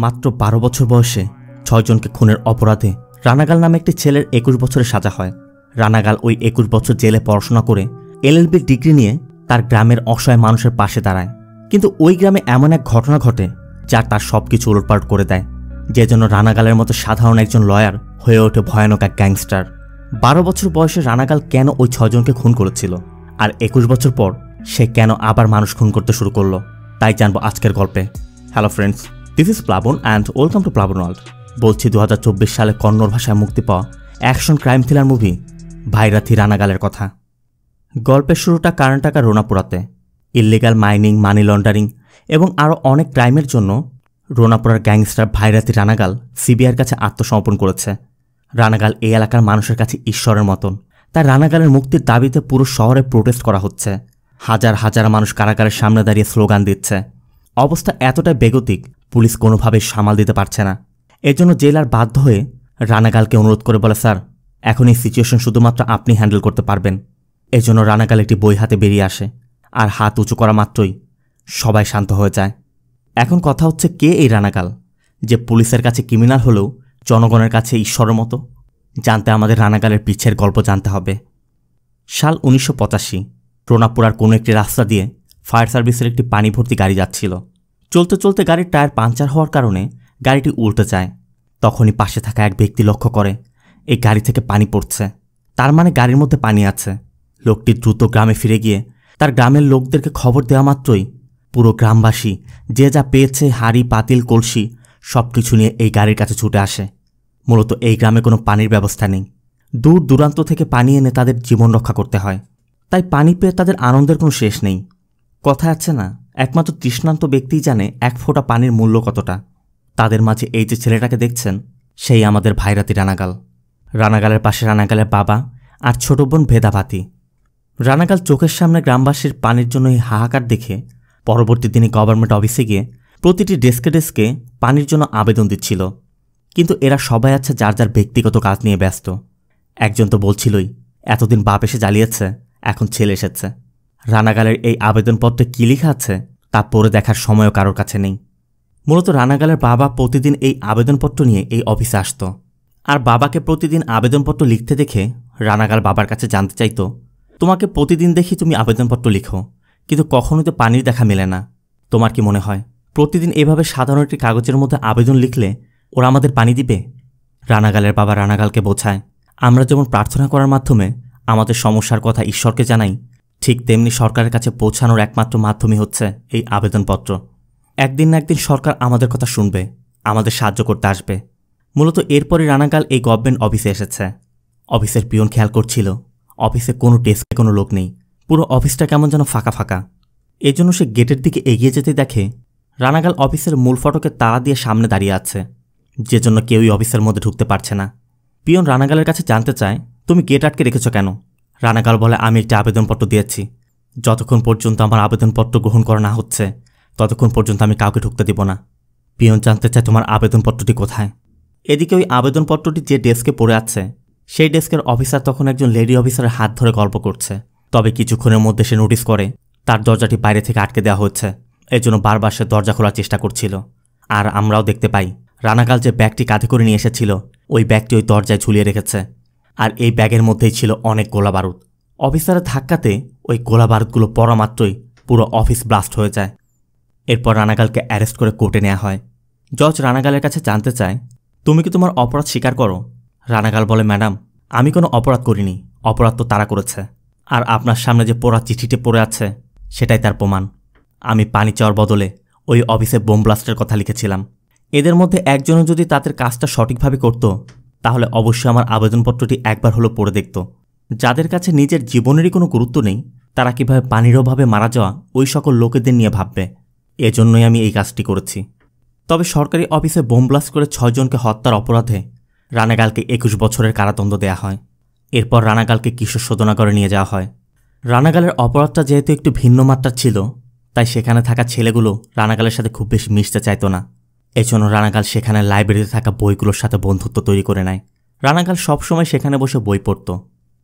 মাত্র 12 বছর বয়সে 6 জনকে খুনের অপরাধে রানাগাল নামে একটি ছেলের 21 বছরের সাজা হয়। রানাগাল ওই 21 বছর জেলে পড়াশোনা করে এলএলবি ডিগ্রি নিয়ে তার গ্রামের অসহায় মানুষের পাশে দাঁড়ায়। কিন্তু ওই গ্রামে এমন এক ঘটনা ঘটে যা তার সবকিছু উলটপালট করে দেয়, যে জন্য রানাগালের মতো সাধারণ একজন লয়ার হয়ে ওঠে ভয়ানক এক গ্যাংস্টার। 12 বছর বয়সে রানাগাল কেন ওই 6 জনকে খুন করেছিল, আর 21 বছর পর সে কেন আবার মানুষ খুন করতে শুরু করলো, তাই জানবো আজকের গল্পে। হ্যালো ফ্রেন্ডস, দিস ইজ প্লাবন অ্যান্ড ওয়েলকাম টু প্লাবন ওয়ার্ল্ড। বলছি 2024 সালে কন্নড় ভাষায় মুক্তি পাওয়া অ্যাকশন ক্রাইম থ্রিলার মুভি ভাইরাথি রানাগালের কথা। গল্পের শুরুটা কর্ণাটকের রোনাপুরাতে ইল্লিগাল মাইনিং, মানি লন্ডারিং এবং আরও অনেক ক্রাইমের জন্য রোনাপুরার গ্যাংস্টার ভাইরাথি রানাগাল সিবিআইয়ের কাছে আত্মসমর্পণ করেছে। রানাগাল এই এলাকার মানুষের কাছে ঈশ্বরের মতন, তাই রানাগালের মুক্তির দাবিতে পুরো শহরে প্রোটেস্ট করা হচ্ছে। হাজার হাজার মানুষ কারাগারের সামনে দাঁড়িয়ে স্লোগান দিচ্ছে। অবস্থা এতটাই বেগতিক, পুলিশ কোনোভাবেই সামাল দিতে পারছে না। এজন্য জেলার বাধ্য হয়ে রানাগালকে অনুরোধ করে বলে, স্যার এখন এই সিচুয়েশন শুধুমাত্র আপনি হ্যান্ডেল করতে পারবেন। এজন্য রানাগাল একটি বই হাতে বেরিয়ে আসে, আর হাত উঁচু করা মাত্রই সবাই শান্ত হয়ে যায়। এখন কথা হচ্ছে, কে এই রানাগাল, যে পুলিশের কাছে ক্রিমিনাল হলেও জনগণের কাছে ঈশ্বরের মতো? জানতে আমাদের রানাগালের পিছের গল্প জানতে হবে। সাল 1985, রোনাপুরার কোনো একটি রাস্তা দিয়ে ফায়ার সার্ভিসের একটি পানি ভর্তি গাড়ি যাচ্ছিল। চলতে চলতে গাড়ির টায়ার পাঞ্চার হওয়ার কারণে গাড়িটি উল্টে যায়। তখনই পাশে থাকা এক ব্যক্তি লক্ষ্য করে এই গাড়ি থেকে পানি পড়ছে, তার মানে গাড়ির মধ্যে পানি আছে। লোকটি দ্রুত গ্রামে ফিরে গিয়ে তার গ্রামের লোকদেরকে খবর দেওয়া মাত্রই পুরো গ্রামবাসী যে যা পেয়েছে, হাঁড়ি, পাতিল, কলসি সব কিছু নিয়ে এই গাড়ির কাছে ছুটে আসে। মূলত এই গ্রামে কোনো পানির ব্যবস্থা নেই, দূর দূরান্ত থেকে পানি এনে তাদের জীবন রক্ষা করতে হয়। তাই পানি পেয়ে তাদের আনন্দের কোনো শেষ নেই। কথা আছে না, একমাত্র তৃষ্ণান্ত ব্যক্তিই জানে এক ফোঁটা পানির মূল্য কতটা। তাদের মাঝে এই যে ছেলেটাকে দেখছেন, সেই আমাদের ভাইরাথি রানাগাল। রানাগালের পাশে রানাগালের বাবা আর ছোট বোন ভেদাভাতি। রানাগাল চোখের সামনে গ্রামবাসীর পানির জন্য এই হাহাকার দেখে পরবর্তী দিনে গভর্নমেন্ট অফিসে গিয়ে প্রতিটি ডেস্কে ডেস্কে পানির জন্য আবেদন দিচ্ছিল। কিন্তু এরা সবাই আছে যার যার ব্যক্তিগত কাজ নিয়ে ব্যস্ত। একজন তো বলছিলই, এতদিন বাপ এসে জ্বালিয়েছে, এখন ছেলে এসেছে। রানাগালের এই আবেদনপত্রে কী লেখা আছে তা পড়ে দেখার সময়ও কারোর কাছে নেই। মূলত রানাগালের বাবা প্রতিদিন এই আবেদনপত্র নিয়ে এই অফিসে আসত, আর বাবাকে প্রতিদিন আবেদনপত্র লিখতে দেখে রানাগাল বাবার কাছে জানতে চাইত, তোমাকে প্রতিদিন দেখি তুমি আবেদনপত্র লিখো, কিন্তু কখনোই তো পানির দেখা মেলে না। তোমার কি মনে হয় প্রতিদিন এভাবে সাধারণ একটি কাগজের মধ্যে আবেদন লিখলে ওরা আমাদের পানি দিবে? রানাগালের বাবা রানাগালকে বোঝায়, আমরা যেমন প্রার্থনা করার মাধ্যমে আমাদের সমস্যার কথা ঈশ্বরকে জানাই, ঠিক তেমনি সরকারের কাছে পৌঁছানোর একমাত্র মাধ্যমই হচ্ছে এই আবেদনপত্র। একদিন না একদিন সরকার আমাদের কথা শুনবে, আমাদের সাহায্য করতে আসবে। মূলত এরপরই রানাগাল এই গভর্নমেন্ট অফিসে এসেছে। অফিসের পিয়ন খেয়াল করছিল অফিসে কোনো ডেস্কে কোনো লোক নেই, পুরো অফিসটা কেমন যেন ফাঁকা ফাঁকা। এজন্য সে গেটের দিকে এগিয়ে যেতে দেখে রানাগাল অফিসের মূল ফটকের তালা দিয়ে সামনে দাঁড়িয়ে আছে, যে জন্য কেউই অফিসের মধ্যে ঢুকতে পারছে না। পিয়ন রানাগালের কাছে জানতে চায়, তুমি গেট আটকে রেখেছ কেন? রানাগাল বলে, আমি একটি আবেদনপত্র দিয়েছি, যতক্ষণ পর্যন্ত আমার আবেদনপত্র গ্রহণ করা না হচ্ছে ততক্ষণ পর্যন্ত আমি কাউকে ঢুকতে দিব না। পিয়ন জানতে চায়, তোমার আবেদনপত্রটি কোথায়? এদিকে ওই আবেদনপত্রটি যে ডেস্কে পড়ে আছে সেই ডেস্কের অফিসার তখন একজন লেডি অফিসারের হাত ধরে গল্প করছে। তবে কিছুক্ষণের মধ্যে সে নোটিস করে তার দরজাটি বাইরে থেকে আটকে দেওয়া হচ্ছে, এজন্য বারবার সে দরজা খোলার চেষ্টা করছিল। আর আমরাও দেখতে পাই রানাগাল যে ব্যাগটি কাঁধে করে নিয়ে এসেছিল ওই ব্যাগটি ওই দরজায় ঝুলিয়ে রেখেছে, আর এই ব্যাগের মধ্যেই ছিল অনেক গোলা বারুদ। অফিসারের ধাক্কাতে ওই গোলা বারুদগুলো পড়া মাত্রই পুরো অফিস ব্লাস্ট হয়ে যায়। এরপর রানাগালকে অ্যারেস্ট করে কোর্টে নেওয়া হয়। জজ রানাগালের কাছে জানতে চায়, তুমি কি তোমার অপরাধ স্বীকার করো? রানাগাল বলে, ম্যাডাম আমি কোনো অপরাধ করিনি, অপরাধ তো তারা করেছে, আর আপনার সামনে যে পোড়া চিঠিতে পড়ে আছে সেটাই তার প্রমাণ। আমি পানি চাওয়ার বদলে ওই অফিসে বোম ব্লাস্টের কথা লিখেছিলাম। এদের মধ্যে একজনও যদি তাদের কাজটা সঠিকভাবে করত তাহলে অবশ্যই আমার আবেদনপত্রটি একবার হলো পড়ে দেখত। যাদের কাছে নিজের জীবনেরই কোনো গুরুত্ব নেই তারা কীভাবে পানির অভাবে মারা যাওয়া ওই সকল লোকেদের নিয়ে ভাববে, এজন্যই আমি এই কাজটি করেছি। তবে সরকারি অফিসে বোম ব্লাস্ট করে 6 জনকে হত্যার অপরাধে রানাগালকে 21 বছরের কারাদণ্ড দেয়া হয়। এরপর রানাগালকে কিশোর শোধনাগারে নিয়ে যাওয়া হয়। রানাগালের অপরাধটা যেহেতু একটু ভিন্ন মাত্রার ছিল, তাই সেখানে থাকা ছেলেগুলো রানাগালের সাথে খুব বেশি মিশতে চাইত না। এজন্য রানাগাল সেখানে লাইব্রেরিতে থাকা বইগুলোর সাথে বন্ধুত্ব তৈরি করে নেয়। রানাগাল সবসময় সেখানে বসে বই পড়ত।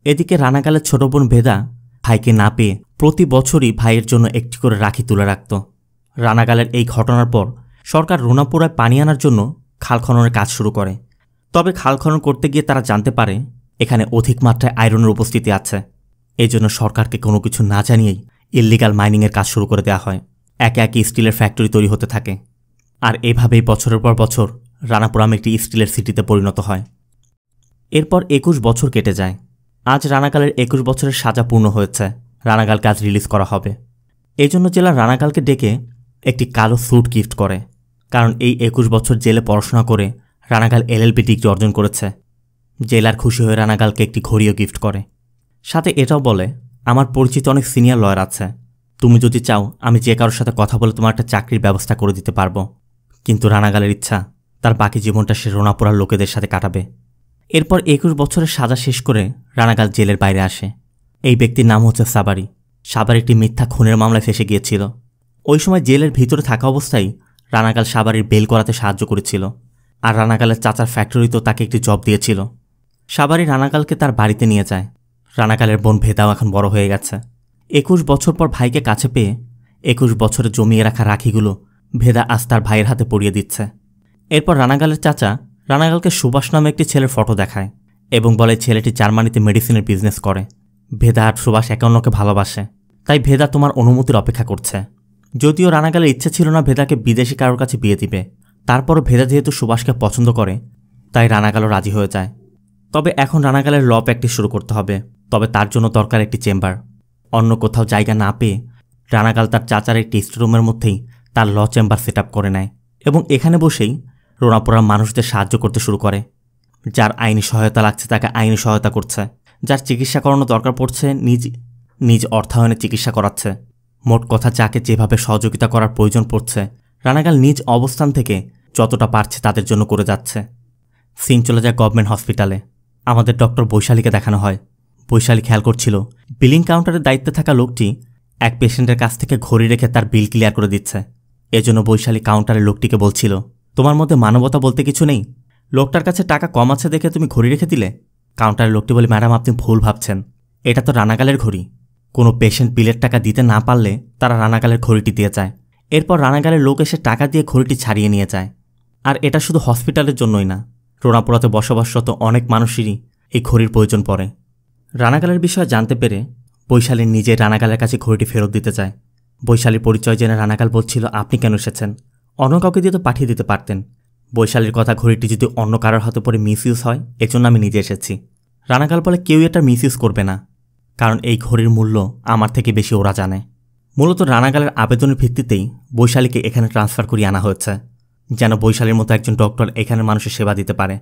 এদিকে রানাগালের ছোট বোন ভেদা ভাইকে না পেয়ে প্রতি বছরই ভাইয়ের জন্য একটি করে রাখি তুলে রাখত। রানাগালের এই ঘটনার পর সরকার রুনাপুরায় পানি আনার জন্য খাল খননের কাজ শুরু করে। তবে খাল খনন করতে গিয়ে তারা জানতে পারে এখানে অধিক মাত্রায় আয়রনের উপস্থিতি আছে। এজন্য সরকারকে কোনো কিছু না জানিয়েই ইল্লিগাল মাইনিংয়ের কাজ শুরু করে দেওয়া হয়। একে একে স্টিলের ফ্যাক্টরি তৈরি হতে থাকে। আর এভাবেই বছরের পর বছর রানাপুরাম একটি স্টিলের সিটিতে পরিণত হয়। এরপর 21 বছর কেটে যায়। আজ রানাগালের 21 বছরের সাজা পূর্ণ হয়েছে। রানাগালকে আজ রিলিজ করা হবে। এজন্য জেলা রানাগালকে ডেকে একটি কালো স্যুট গিফট করে, কারণ এই 21 বছর জেলে পড়াশোনা করে রানাগাল LLB ডিগ্রি অর্জন করেছে। জেলার খুশি হয়ে রানাগালকে একটি ঘড়িও গিফট করে। সাথে এটাও বলে, আমার পরিচিত অনেক সিনিয়র লয়ার আছে, তুমি যদি চাও আমি যে কারোর সাথে কথা বলে তোমার একটা চাকরির ব্যবস্থা করে দিতে পারবো। কিন্তু রানাগালের ইচ্ছা তার বাকি জীবনটা সে রোনাপুরার লোকেদের সাথে কাটাবে। এরপর 21 বছরের সাজা শেষ করে রানাগাল জেলের বাইরে আসে। এই ব্যক্তির নাম হচ্ছে সাবারি। সাবারি একটি মিথ্যা খুনের মামলায় ফেসে গিয়েছিল। ওই সময় জেলের ভিতরে থাকা অবস্থায় রানাগাল সাবারির বেল করাতে সাহায্য করেছিল। আর রানাগালের চাচার ফ্যাক্টরিতেও তাকে একটি জব দিয়েছিল। সাবারি রানাগালকে তার বাড়িতে নিয়ে যায়। রানাগালের বোন ভেদাও এখন বড় হয়ে গেছে। 21 বছর পর ভাইকে কাছে পেয়ে 21 বছরে জমিয়ে রাখা রাখিগুলো ভেদা আজ তার ভাইয়ের হাতে পরিয়ে দিচ্ছে। এরপর রানাগালের চাচা রানাগালকে সুভাষ নামে একটি ছেলের ফটো দেখায় এবং বলে ছেলেটি জার্মানিতে মেডিসিনের বিজনেস করে। ভেদা আর সুভাষ একে অন্যকে ভালোবাসে, তাই ভেদা তোমার অনুমতির অপেক্ষা করছে। যদিও রানাগালের ইচ্ছে ছিল না ভেদাকে বিদেশি কারোর কাছে বিয়ে দিবে, তারপরও ভেদা যেহেতু সুভাষকে পছন্দ করে তাই রানাগালও রাজি হয়ে যায়। তবে এখন রানাগালের ল প্র্যাকটিস শুরু করতে হবে। তবে তার জন্য দরকার একটি চেম্বার। অন্য কোথাও জায়গা না পেয়ে রানাগাল তার চাচার একটি স্টোররুমের মধ্যেই তার ল চেম্বার সেট আপ করে নেয় এবং এখানে বসেই রোনাপুরার মানুষদের সাহায্য করতে শুরু করে। যার আইনি সহায়তা লাগছে তাকে আইনি সহায়তা করছে, যার চিকিৎসা করানো দরকার পড়ছে নিজ অর্থায়নে চিকিৎসা করাচ্ছে। মোট কথা যাকে যেভাবে সহযোগিতা করার প্রয়োজন পড়ছে রানাগাল নিজ অবস্থান থেকে যতটা পারছে তাদের জন্য করে যাচ্ছে। সিন চলে যায় গভর্নমেন্ট হসপিটালে। আমাদের ডক্টর বৈশালীকে দেখানো হয়। বৈশালী খেয়াল করছিল বিলিং কাউন্টারের দায়িত্বে থাকা লোকটি এক পেশেন্টের কাছ থেকে ঘড়ি রেখে তার বিল ক্লিয়ার করে দিচ্ছে। এজন্য বৈশালী কাউন্টারের লোকটিকে বলছিল, তোমার মধ্যে মানবতা বলতে কিছু নেই? লোকটার কাছে টাকা কম আছে দেখে তুমি ঘড়ি রেখে দিলে। কাউন্টারের লোকটি বলে, ম্যাডাম আপনি ভুল ভাবছেন, এটা তো রানাগালের ঘড়ি। কোনো পেশেন্ট বিলের টাকা দিতে না পারলে তারা রানাগালের ঘড়িটি দিয়ে যায়। এরপর রানাগালের লোক এসে টাকা দিয়ে ঘড়িটি ছাড়িয়ে নিয়ে যায়। আর এটা শুধু হসপিটালের জন্যই না, রোনাপুরাতে বসবাসরত অনেক মানুষেরই এই ঘড়ির প্রয়োজন পড়ে। রানাগালের বিষয়ে জানতে পেরে বৈশালী নিজে রানাগালের কাছে ঘড়িটি ফেরত দিতে চায়। বৈশালীর পরিচয় জেনে রানাগাল বলছিল, আপনি কেন এসেছেন? অন্য কাউকে দিয়ে তো পাঠিয়ে দিতে পারতেন। বৈশালীর কথা, ঘড়িটি যদি অন্য কারোর হাতে পরে মিসইউজ হয় এজন্য আমি নিজে এসেছি। রানাগাল বলে, কেউ এটা মিসইউজ করবে না, কারণ এই ঘড়ির মূল্য আমার থেকে বেশি ওরা জানে। মূলত রানাগালের আবেদনের ভিত্তিতেই বৈশালীকে এখানে ট্রান্সফার করিয়ে আনা হয়েছে, যেন বৈশালীর মতো একজন ডক্টর এখানে মানুষের সেবা দিতে পারে।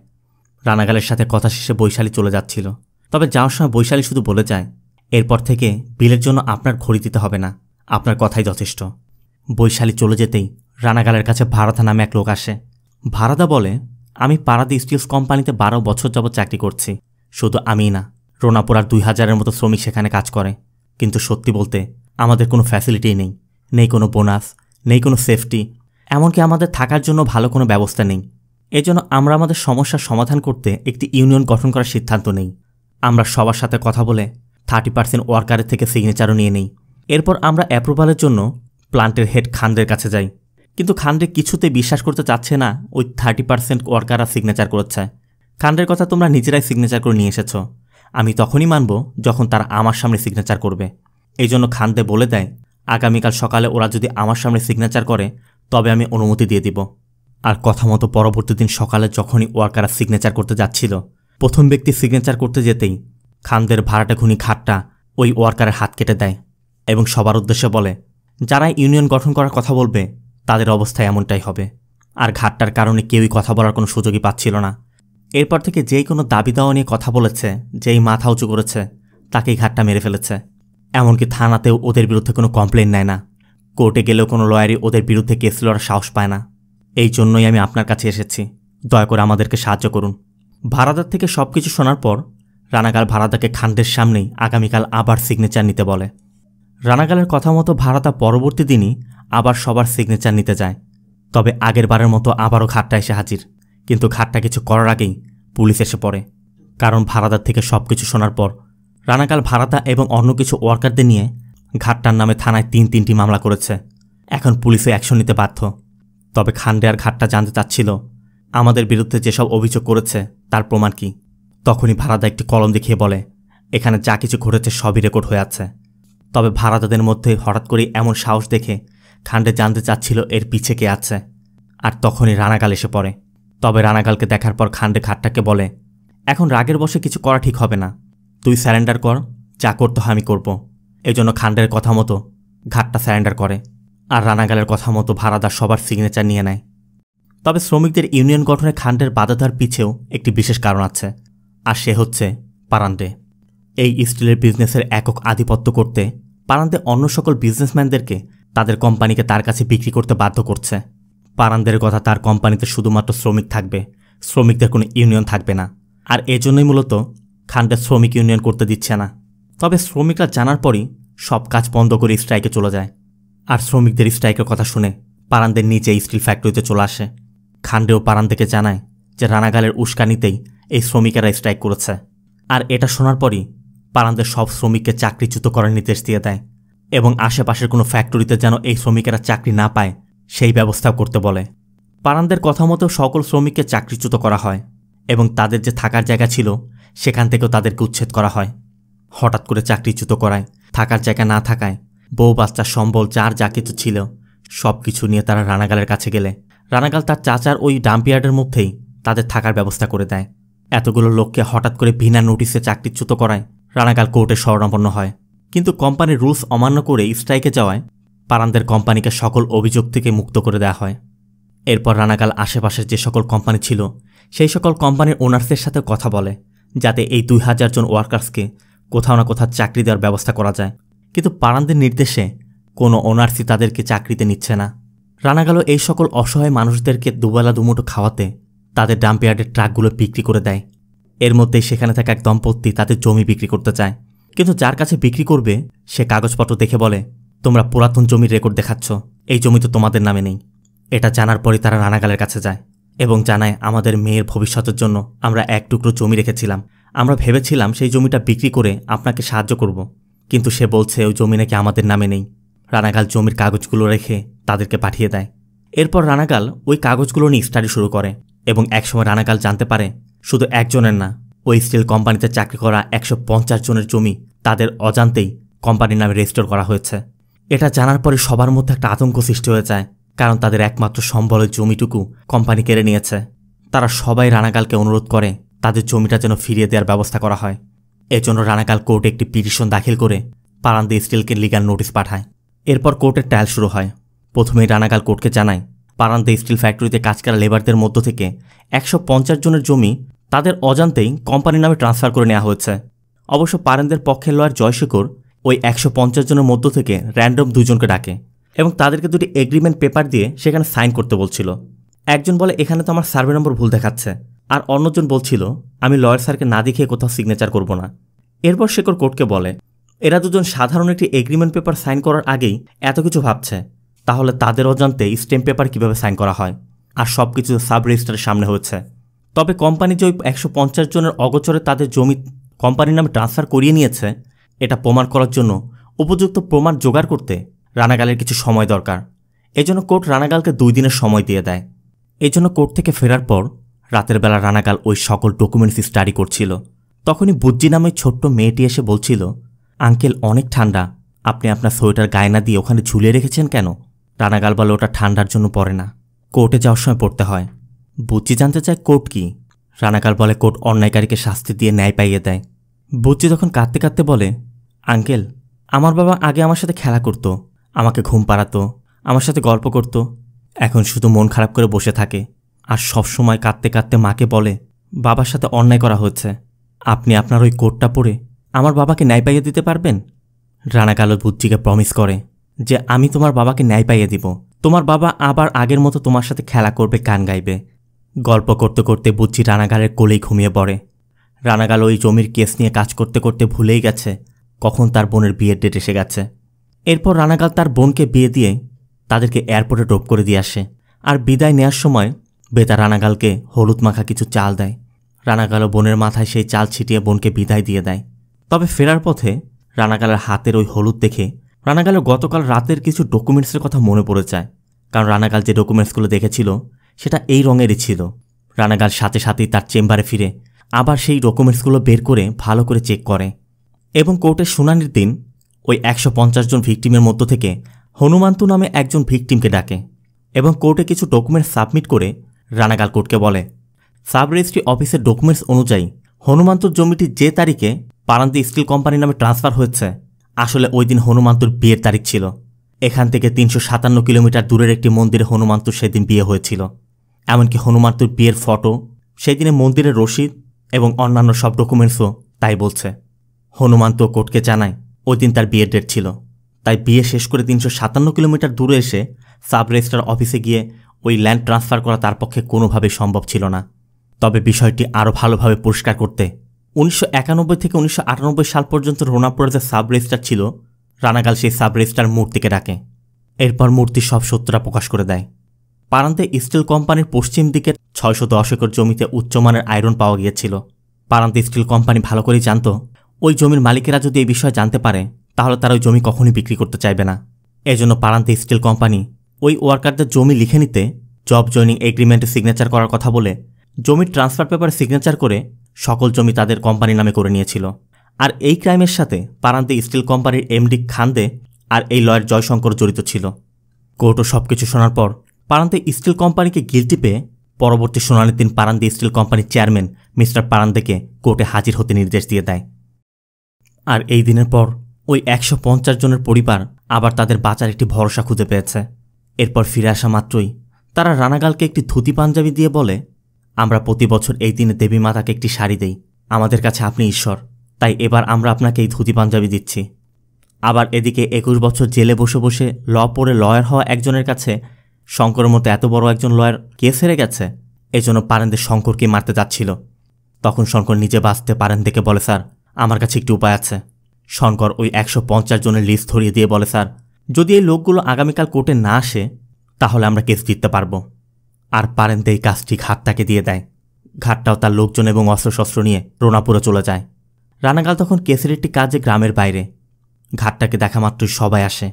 রানাগালের সাথে কথা শেষে বৈশালী চলে যাচ্ছিল। তবে যাওয়ার সময় বৈশালী শুধু বলে যায়, এরপর থেকে বিলের জন্য আপনার ঘড়ি দিতে হবে না, আপনার কথাই যথেষ্ট। বৈশালী চলে যেতেই রানাগালের কাছে ভারাদা নামে এক লোক আসে। ভারাদা বলে, আমি পারাদি স্টিলস কোম্পানিতে 12 বছর যাবৎ চাকরি করছি। শুধু আমিই না, রোনাপুরার 2000-এর মতো শ্রমিক সেখানে কাজ করে। কিন্তু সত্যি বলতে আমাদের কোনো ফ্যাসিলিটিই নেই, নেই কোনো বোনাস, নেই কোনো সেফটি, এমনকি আমাদের থাকার জন্য ভালো কোনো ব্যবস্থা নেই। এজন্য আমরা আমাদের সমস্যার সমাধান করতে একটি ইউনিয়ন গঠন করার সিদ্ধান্ত নেই। আমরা সবার সাথে কথা বলে 30% ওয়ার্কারের থেকে সিগনেচারও নিয়ে নেই। এরপর আমরা অ্যাপ্রুভালের জন্য প্লান্টের হেড খানদের কাছে যাই। কিন্তু খানরে কিছুতে বিশ্বাস করতে চাচ্ছে না ওই 30% ওয়ার্কাররা সিগনেচার করেছে। খানদের কথা তোমরা নিজেরাই সিগনেচার করে নিয়ে এসেছ, আমি তখনই মানব যখন তারা আমার সামনে সিগনেচার করবে। এই জন্য খানদে বলে দেয়, আগামীকাল সকালে ওরা যদি আমার সামনে সিগনেচার করে তবে আমি অনুমতি দিয়ে দিব। আর কথা মতো পরবর্তী দিন সকালে যখনই ওয়ার্কাররা সিগনেচার করতে যাচ্ছিল, প্রথম ব্যক্তি সিগনেচার করতে যেতেই খানদের ভাড়াটে খুনি ঘাটটা ওই ওয়ার্কারের হাত কেটে দেয় এবং সবার উদ্দেশ্যে বলে, যারা ইউনিয়ন গঠন করার কথা বলবে তাদের অবস্থা এমনটাই হবে। আর ঘাটটার কারণে কেউই কথা বলার কোনো সুযোগই পাচ্ছিল না। এরপর থেকে যেই কোনো দাবি দেওয়া নিয়ে কথা বলেছে, যেই মাথা উঁচু করেছে, তাকেই ঘাটটা মেরে ফেলেছে। এমনকি থানাতেও ওদের বিরুদ্ধে কোনো কমপ্লেন নেয় না, কোর্টে গেলেও কোনো লয়ারই ওদের বিরুদ্ধে কেস লড়ার সাহস পায় না। এই জন্যই আমি আপনার কাছে এসেছি, দয়া করে আমাদেরকে সাহায্য করুন। ভাড়াদার থেকে সব কিছু শোনার পর রানাগাল ভাড়াদাকে খানদের সামনেই আগামীকাল আবার সিগনেচার নিতে বলে। রানাগালের কথা মতো ভাড়াদা পরবর্তী দিনই আবার সবার সিগনেচার নিতে যায়। তবে আগের বারের মতো আবারও ঘাটটা এসে হাজির। কিন্তু ঘাটটা কিছু করার আগেই পুলিশ এসে পড়ে, কারণ ভাড়াদার থেকে সব কিছু শোনার পর রানাগাল ভাড়াদা এবং অন্য কিছু ওয়ার্কারদের নিয়ে ঘাটটার নামে থানায় 3টি মামলা করেছে। এখন পুলিশে অ্যাকশন নিতে বাধ্য। তবে খান্ডে আর ঘাটটা জানতে চাচ্ছিল আমাদের বিরুদ্ধে যেসব অভিযোগ করেছে তার প্রমাণ কি। তখনই ভাড়াদা একটি কলম দেখিয়ে বলে, এখানে যা কিছু ঘটেছে সবই রেকর্ড হয়ে আছে। তবে ভাড়াদাদের মধ্যে হঠাৎ করেই এমন সাহস দেখে খান্ডে জানতে চাচ্ছিল এর পিছে কে আছে। আর তখনই রানাগাল এসে পড়ে। তবে রানাগালকে দেখার পর খান্ডে ঘাটটাকে বলে, এখন রাগের বশে কিছু করা ঠিক হবে না, তুই স্যারেন্ডার কর, যা করতে হয় আমি করব। এজন্য খান্ডের কথা মতো ঘাটটা স্যারেন্ডার করে আর রানাগালের কথা মতো ভাড়াদার সবার সিগনেচার নিয়ে নেয়। তবে শ্রমিকদের ইউনিয়ন গঠনে খান্ডের বাধা দেওয়ার পিছেও একটি বিশেষ কারণ আছে, আর সে হচ্ছে পারান্দে। এই স্টিলের বিজনেসের একক আধিপত্য করতে পারান্দে অন্য সকল বিজনেসম্যানদেরকে তাদের কোম্পানিকে তার কাছে বিক্রি করতে বাধ্য করছে। পারান্দের কথা, তার কোম্পানিতে শুধুমাত্র শ্রমিক থাকবে, শ্রমিকদের কোনো ইউনিয়ন থাকবে না। আর এজন্যই মূলত খান্ডে শ্রমিক ইউনিয়ন করতে দিচ্ছে না। তবে শ্রমিকরা জানার পরই সব কাজ বন্ধ করে স্ট্রাইকে চলে যায়। আর শ্রমিকদের স্ট্রাইকের কথা শুনে পারান্দের নিচে স্টিল ফ্যাক্টরিতে চলে আসে। খান্ডেও পারান্দেকে জানায় যে রানাগালের উস্কানিতেই এই শ্রমিকেরা স্ট্রাইক করেছে। আর এটা শোনার পরই পারান্দের সব শ্রমিককে চাকরিচ্যুত করার নির্দেশ দিয়ে দেয় এবং আশেপাশের কোনো ফ্যাক্টরিতে যেন এই শ্রমিকেরা চাকরি না পায় সেই ব্যবস্থাও করতে বলে। পারান্দের কথা মতো সকল শ্রমিককে চাকরিচ্যুত করা হয় এবং তাদের যে থাকার জায়গা ছিল সেখান থেকেও তাদেরকে উচ্ছেদ করা হয়। হঠাৎ করে চাকরিচ্যুত করায় থাকার জায়গা না থাকায় বউ বাচ্চার সম্বল যার যা কিছু ছিল সব কিছু নিয়ে তারা রানাগালের কাছে গেলে রানাগাল তার চাচার ওই ডাম্পইয়ার্ডের মধ্যেই তাদের থাকার ব্যবস্থা করে দেয়। এতগুলো লোককে হঠাৎ করে বিনা নোটিসে চাকরিচ্যুত করায় রানাগাল কোর্টে শরণাপন্ন হয়। কিন্তু কোম্পানির রুলস অমান্য করে স্ট্রাইকে যাওয়ায় পারান্দের কোম্পানিকে সকল অভিযোগ থেকে মুক্ত করে দেওয়া হয়। এরপর রানাগাল আশেপাশের যে সকল কোম্পানি ছিল সেই সকল কোম্পানির ওনার্সের সাথে কথা বলে যাতে এই 2000 জন ওয়ার্কার্সকে কোথাও না কোথাও চাকরি দেওয়ার ব্যবস্থা করা যায়। কিন্তু পারান্দের নির্দেশে কোনো ওনার্সই তাদেরকে চাকরিতে নিচ্ছে না। রানাগালও এই সকল অসহায় মানুষদেরকে দুবেলা দুমুঠো খাওয়াতে তাদের ডাম্পইয়ার্ডের ট্রাকগুলো বিক্রি করে দেয়। এর মধ্যেই সেখানে থাকা এক দম্পতি তাদের জমি বিক্রি করতে চায়, কিন্তু যার কাছে বিক্রি করবে সে কাগজপত্র দেখে বলে, তোমরা পুরাতন জমির রেকর্ড দেখাচ্ছ, এই জমি তো তোমাদের নামে নেই। এটা জানার পরই তারা রানাগালের কাছে যায় এবং জানায়, আমাদের মেয়ের ভবিষ্যতের জন্য আমরা এক টুকরো জমি রেখেছিলাম, আমরা ভেবেছিলাম সেই জমিটা বিক্রি করে আপনাকে সাহায্য করব, কিন্তু সে বলছে ওই জমি নাকি আমাদের নামে নেই। রানাগাল জমির কাগজগুলো রেখে তাদেরকে পাঠিয়ে দেয়। এরপর রানাগাল ওই কাগজগুলো নিয়ে স্টাডি শুরু করে এবং একসময় রানাগাল জানতে পারে শুধু একজনের না, ওই স্টিল কোম্পানিতে চাকরি করা 150 জনের জমি তাদের অজান্তেই কোম্পানির নামে রেজিস্টার করা হয়েছে। এটা জানার পরে সবার মধ্যে একটা আতঙ্ক সৃষ্টি হয়ে যায়, কারণ তাদের একমাত্র সম্বলের জমিটুকু কোম্পানি কেড়ে নিয়েছে। তারা সবাই রানাগালকে অনুরোধ করে তাদের জমিটা যেন ফিরিয়ে দেওয়ার ব্যবস্থা করা হয়। এজন্য রানাগাল কোর্টে একটি পিটিশন দাখিল করে পারান্দে স্টিলকে লিগ্যাল নোটিশ পাঠায়। এরপর কোর্টের ট্রায়াল শুরু হয়। প্রথমেই রানাগাল কোর্টকে জানায় পারান্দে স্টিল ফ্যাক্টরিতে কাজ করা লেবারদের মধ্য থেকে 150 জনের জমি তাদের অজান্তেই কোম্পানির নামে ট্রান্সফার করে নেওয়া হয়েছে। অবশ্য পারান্দের পক্ষের লয়ার জয়শেখর ওই 150 জনের মধ্য থেকে র্যান্ডম 2 জনকে ডাকে এবং তাদেরকে দুটি এগ্রিমেন্ট পেপার দিয়ে সেখানে সাইন করতে বলছিল। একজন বলে, এখানে তো আমার সার্ভে নম্বর ভুল দেখাচ্ছে, আর অন্যজন বলছিল, আমি লয়ার স্যারকে না দেখিয়ে কোথাও সিগনেচার করব না। এরপর শেখর কোর্টকে বলে, এরা দুজন সাধারণ একটি এগ্রিমেন্ট পেপার সাইন করার আগেই এত কিছু ভাবছে, তাহলে তাদের অজান্তে স্ট্যাম্প পেপার কিভাবে সাইন করা হয়, আর সব কিছু সাব রেজিস্ট্রারের সামনে হচ্ছে। তবে কোম্পানি যে ওই 150 জনের অগোচরে তাদের জমি কোম্পানির নামে ট্রান্সফার করিয়ে নিয়েছে, এটা প্রমাণ করার জন্য উপযুক্ত প্রমাণ জোগাড় করতে রানাগালের কিছু সময় দরকার। এজন্য কোর্ট রানাগালকে 2 দিনের সময় দিয়ে দেয়। এজন্য কোর্ট থেকে ফেরার পর রাতের বেলা রানাগাল ওই সকল ডকুমেন্টস স্টাডি করছিল। তখনই বুজ্জি নামে ছোট্ট মেয়েটি এসে বলছিল, আঙ্কেল অনেক ঠান্ডা, আপনি আপনার সোয়েটার গায়ে না দিয়ে ওখানে ঝুলিয়ে রেখেছেন কেন? রানাগাল বলে, ওটা ঠান্ডার জন্য পরে না, কোর্টে যাওয়ার সময় পড়তে হয়। বুজ্জি জানতে চায় কোর্ট কি? রানাগাল বলে, কোর্ট অন্যায়কারীকে শাস্তি দিয়ে ন্যায় পাইয়ে দেয়। বুজ্জি তখন কাঁদতে কাঁদতে বলে, আঙ্কেল আমার বাবা আগে আমার সাথে খেলা করত, আমাকে ঘুম পাড়াতো, আমার সাথে গল্প করত, এখন শুধু মন খারাপ করে বসে থাকে আর সব সময় কাঁদতে কাঁদতে মাকে বলে বাবার সাথে অন্যায় করা হচ্ছে, আপনি আপনার ওই কোটটা পরে আমার বাবাকে ন্যায় পাইয়ে দিতে পারবেন? রানাগাল বুজ্জিকে প্রমিস করে যে আমি তোমার বাবাকে ন্যায় পাইয়ে দিব, তোমার বাবা আবার আগের মতো তোমার সাথে খেলা করবে, গান গাইবে। গল্প করতে করতে বুজ্জি রানাগালের কোলেই ঘুমিয়ে পড়ে। রানাগাল ওই জমির কেস নিয়ে কাজ করতে করতে ভুলেই গেছে কখন তার বোনের বিয়ের ডেট এসে গেছে। এরপর রানাগাল তার বোনকে বিয়ে দিয়ে তাদেরকে এয়ারপোর্টে ড্রপ করে দিয়ে আসে, আর বিদায় নেওয়ার সময় বেতা রানাগালকে হলুদ মাখা কিছু চাল দেয়। রানাগালও বোনের মাথায় সেই চাল ছিটিয়ে বোনকে বিদায় দিয়ে দেয়। তবে ফেরার পথে রানাগালের হাতের ওই হলুদ দেখে রানাগালের গতকাল রাতের কিছু ডকুমেন্টসের কথা মনে পড়ে যায়, কারণ রানাগাল যে ডকুমেন্টসগুলো দেখেছিল সেটা এই রঙেরই ছিল। রানাগাল সাথে সাথেই তার চেম্বারে ফিরে আবার সেই ডকুমেন্টসগুলো বের করে ভালো করে চেক করে এবং কোর্টের শুনানির দিন ওই 150 জন ভিকটিমের মধ্য থেকে হনুমান্তু নামে একজন ভিকটিমকে ডাকে এবং কোর্টে কিছু ডকুমেন্টস সাবমিট করে রানাগাল কোর্টকে বলে, সাব রেজিস্ট্রি অফিসের ডকুমেন্টস অনুযায়ী হনুমান্তুর জমিটি যে তারিখে পারান্তি স্টিল কোম্পানি নামে ট্রান্সফার হয়েছে আসলে ওই দিন হনুমান্তুর বিয়ের তারিখ ছিল। এখান থেকে 357 কিলোমিটার দূরের একটি মন্দিরে হনুমান্তুর সেদিন বিয়ে হয়েছিল। এমনকি হনুমান্তুর বিয়ের ফটো, সেই দিনে মন্দিরের রসিদ এবং অন্যান্য সব ডকুমেন্টসও তাই বলছে। হনুমান্তু কোর্টকে জানায় ওই দিন তার বিয়ের ডেট ছিল, তাই বিয়ে শেষ করে 357 কিলোমিটার দূরে এসে সাব রেজিস্ট্রার অফিসে গিয়ে ওই ল্যান্ড ট্রান্সফার করা তার পক্ষে কোনোভাবেই সম্ভব ছিল না। তবে বিষয়টি আরও ভালোভাবে পরিষ্কার করতে 1991 থেকে 1998 সাল পর্যন্ত রোনাপুরে যে সাব রেজিস্ট্রার ছিল রানাগাল সেই সাব রেজিস্ট্রার মূর্তিকে ডাকে। এরপর মূর্তি সব সত্যটা প্রকাশ করে দেয়। পারান্তে স্টিল কোম্পানির পশ্চিম দিকের 610 একর জমিতে উচ্চমানের আয়রন পাওয়া গিয়েছিল। পারান্তে স্টিল কোম্পানি ভালো করেই জানত ওই জমির মালিকেরা যদি এই বিষয়ে জানতে পারে তাহলে তারা ওই জমি কখনই বিক্রি করতে চাইবে না। এজন্য পারান্তে স্টিল কোম্পানি ওই ওয়ার্কারদের জমি লিখে নিতে জব জয়নিং এগ্রিমেন্টে সিগনেচার করার কথা বলে জমির ট্রান্সফার পেপারে সিগনেচার করে সকল জমি তাদের কোম্পানির নামে করে নিয়েছিল। আর এই ক্রাইমের সাথে পারান্তে স্টিল কোম্পানির এমডি খান্দে আর এই লয়ার জয়শঙ্কর জড়িত ছিল। কোর্টও সবকিছু শোনার পর পারান্তে স্টিল কোম্পানিকে গিলটি পেয়ে পরবর্তী শুনানির দিন পারান্তে স্টিল কোম্পানির চেয়ারম্যান মিস্টার পারান্তেকে কোর্টে হাজির হতে নির্দেশ দিয়ে দেয়। আর এই দিনের পর ওই 150 জনের পরিবার আবার তাদের বাঁচার একটি ভরসা খুঁজে পেয়েছে। এরপর ফিরে আসা মাত্রই তারা রানাগালকে একটি ধুতি পাঞ্জাবি দিয়ে বলে, আমরা প্রতি বছর এই দিনে দেবী মাতাকে একটি শাড়ি দেই, আমাদের কাছে আপনি ঈশ্বর, তাই এবার আমরা আপনাকে এই ধুতি পাঞ্জাবি দিচ্ছি। আবার এদিকে 21 বছর জেলে বসে বসে ল পড়ে লয়ার হওয়া একজনের কাছে শঙ্করের মতো এত বড় একজন লয়ার কেস হেরে গেছে, এজন্য পারেন্দে শঙ্করকে মারতে যাচ্ছিল। তখন শঙ্কর নিজে বাঁচতে পারেন্দে বলে, স্যার আমার কাছে একটি উপায় আছে। শঙ্কর ওই 150 জনের লিস্ট ধরিয়ে দিয়ে বলে, স্যার যদি এই লোকগুলো আগামীকাল কোর্টে না আসে তাহলে আমরা কেস জিততে পারবো। আর পারেন্দে এই কাজটি ঘাটটাকে দিয়ে দেয়। ঘাটটাও তার লোকজন এবং অস্ত্রশস্ত্র নিয়ে রোনাপুরে চলে যায়। রানাগাল তখন কেসের একটি কাজে গ্রামের বাইরে। ঘাটটাকে দেখা মাত্রই সবাই আসে।